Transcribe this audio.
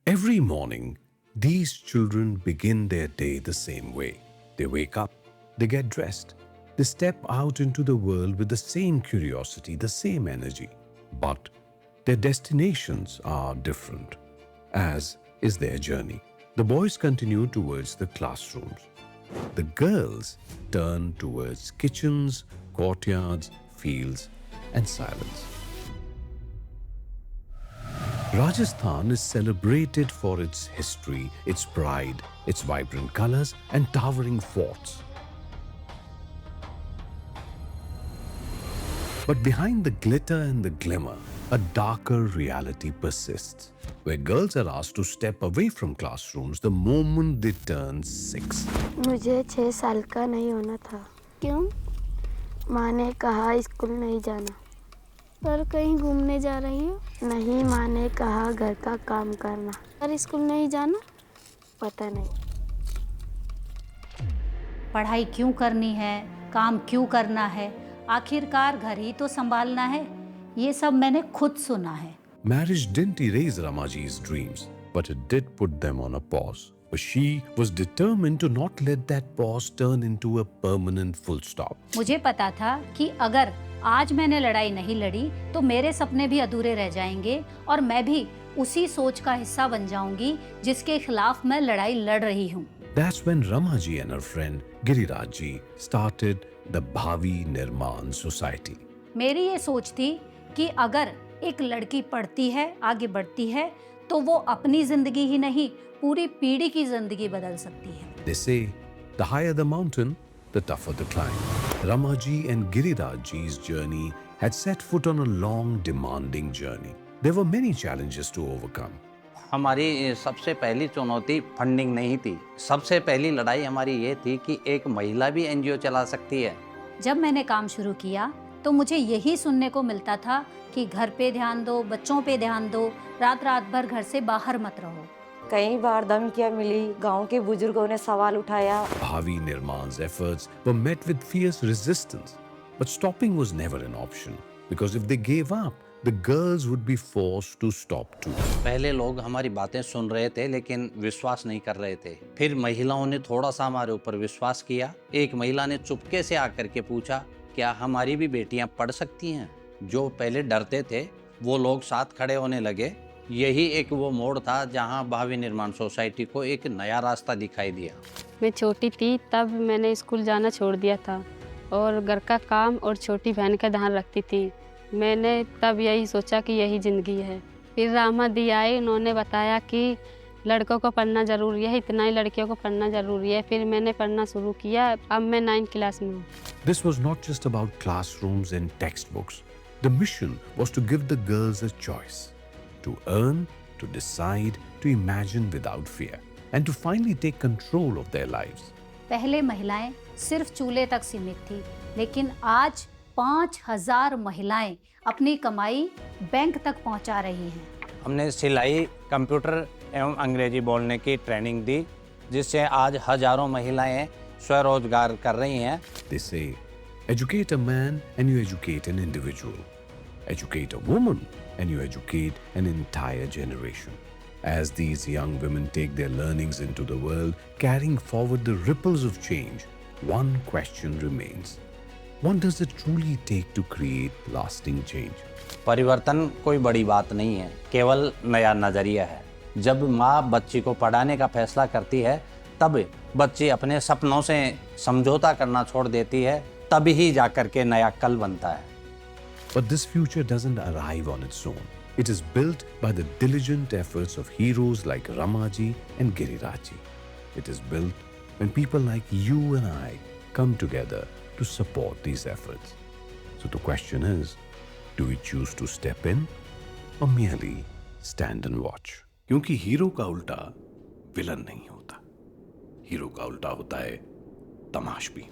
Every morning, these children begin their day the same way. They wake up, they get dressed, they step out into the world with the same curiosity, the same energy. But their destinations are different, as is their journey. The boys continue towards the classrooms. The girls turn towards kitchens, courtyards, fields, and silence. Rajasthan is celebrated for its history, its pride, its vibrant colors, and towering forts. But behind the glitter and the glimmer, a darker reality persists, where girls are asked to step away from classrooms the moment they turn 6. मुझे 6 साल का नहीं होना था। क्यों? माँ ने कहा स्कूल नहीं जाना। पर कहीं घूमने जा रही हो? नहीं, माँ ने कहा घर का काम करना। पर स्कूल नहीं जाना? पता नहीं। पढ़ाई क्यों करनी है, काम क्यों करना है, आखिरकार घर ही तो संभालना है, ये सब मैंने खुद सुना है। Marriage didn't erase Ramaji's dreams, but it did put them on a pause. But she was determined to not let that pause turn into a permanent full stop. मुझे पता था कि अगर आज मैंने लड़ाई नहीं लड़ी तो मेरे सपने भी अधूरे रह जाएंगे और मैं भी उसी सोच का हिस्सा बन जाऊंगी जिसके खिलाफ मैं लड़ाई लड़ रही हूँ। That's when Ramaji and her friend Giriraj ji started the Bhavi Nirman Society. मेरी ये सोच थी कि अगर एक लड़की पढ़ती है, आगे बढ़ती है, तो वो अपनी जिंदगी ही नहीं, पूरी पीढ़ी की जिंदगी बदल सकती है। They say, the higher the mountain, the tougher the climb. Ramaji and Giriraj ji's journey had set foot on a long, demanding journey. There were many challenges to overcome. हमारी सबसे पहली चुनौती फंडिंग नहीं थी। सबसे पहली लड़ाई हमारी ये थी कि एक महिला भी एनजीओ चला सकती है। जब मैंने काम शुरू किया तो मुझे यही सुनने को मिलता था कि घर पे ध्यान दो, बच्चों पे ध्यान दो, रात रात भर घर से बाहर मत रहो। कई बार धमकियां मिली, गांव के बुजुर्गों ने सवाल उठाया। Bhavi Nirman's efforts were met with fierce resistance, but stopping was never an option because if they gave up, the girls would be forced to stop too. पहले लोग हमारी बातें सुन रहे थे लेकिन विश्वास नहीं कर रहे थे। फिर महिलाओं ने थोड़ा सा हमारे ऊपर विश्वास किया। एक महिला ने चुपके से आकर के पूछा, क्या हमारी भी बेटियां पढ़ सकती हैं? जो पहले डरते थे वो लोग साथ खड़े होने लगे। यही एक वो मोड़ था जहां भावी निर्माण सोसाइटी को एक नया रास्ता दिखाई दिया। मैं छोटी थी तब मैंने स्कूल जाना छोड़ दिया था और घर का काम और छोटी बहन का ध्यान रखती थी। मैंने तब यही सोचा कि यही ज़िंदगी है। फिर रामा दी आए, उन्होंने बताया कि लड़कों को पढ़ना ज़रूरी है, इतना ही लड़कियों को पढ़ना ज़रूरी है। फिर मैंने पढ़ना शुरू किया। अब मैं 9th क्लास में हूँ। This was not just about classrooms and textbooks. The mission was to give the girls a choice, to earn, to decide, to imagine without fear, and to finally take control of their lives. पहले महिलाएं सिर्फ चूल्हे तक सीमित थी, लेकिन आज 5000 महिलाएं अपनी कमाई बैंक तक पहुंचा रही हैं। हमने सिलाई, कंप्यूटर एवं अंग्रेजी बोलने की ट्रेनिंग दी, जिससे आज हजारों महिलाएं स्वरोजगार कर रही हैं। They say, educate a man and you educate an individual. Educate a woman and you educate an entire generation. As these young women take their learnings into the world, carrying forward the ripples of change, one question remains. What does it truly take to create lasting change? परिवर्तन कोई बड़ी बात नहीं है, केवल नया नजरिया है। जब माँ बच्ची को पढ़ाने का फैसला करती है, तब बच्ची अपने सपनों से समझौता करना छोड़ देती है, तभी ही जाकर के नया कल बनता है। But this future doesn't arrive on its own. It is built by the diligent efforts of heroes like Ramaji and Giriraj ji. It is built when people like you and I come together to support these efforts. So the question is, do we choose to step in or merely stand and watch? क्योंकि hero का उल्टा villain नहीं होता, hero का उल्टा होता है तमाशबीन।